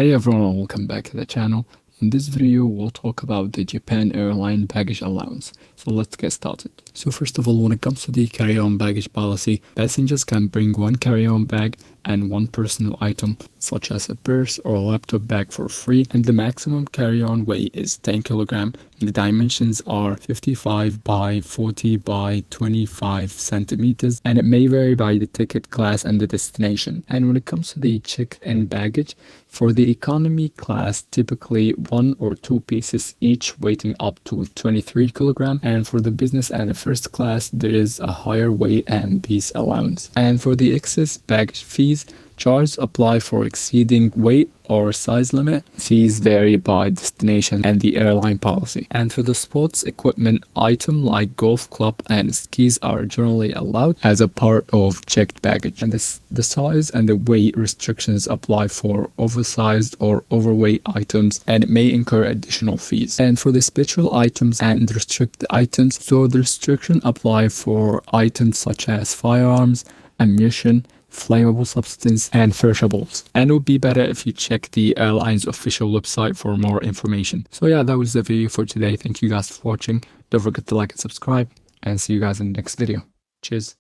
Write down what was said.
Hey everyone, welcome back to the channel. In this video, we'll talk about the Japan Airline Baggage Allowance. So let's get started. So first of all, when it comes to the carry-on baggage policy, passengers can bring one carry-on bag and one personal item, such as a purse or a laptop bag for free, and the maximum carry-on weight is 10 kg. The dimensions are 55 by 40 by 25 centimeters, and it may vary by the ticket class and the destination. And when it comes to the checked-in baggage, for the economy class, typically 1 or 2 pieces each, weighing up to 23 kg, and for the business and the first class, there is a higher weight and piece allowance. And for the excess baggage fees, charges apply for exceeding weight or size limit. Fees vary by destination and the airline policy. And for the sports equipment, items like golf club and skis are generally allowed as a part of checked baggage. And the size and the weight restrictions apply for oversized or overweight items, and it may incur additional fees. And for the special items and restricted items, so the restriction apply for items such as firearms, ammunition, flammable substance, and perishables. And it would be better if you check the airline's official website for more information. So yeah, that was the video for today. Thank you guys for watching. Don't forget to like and subscribe, and see you guys in the next video. Cheers.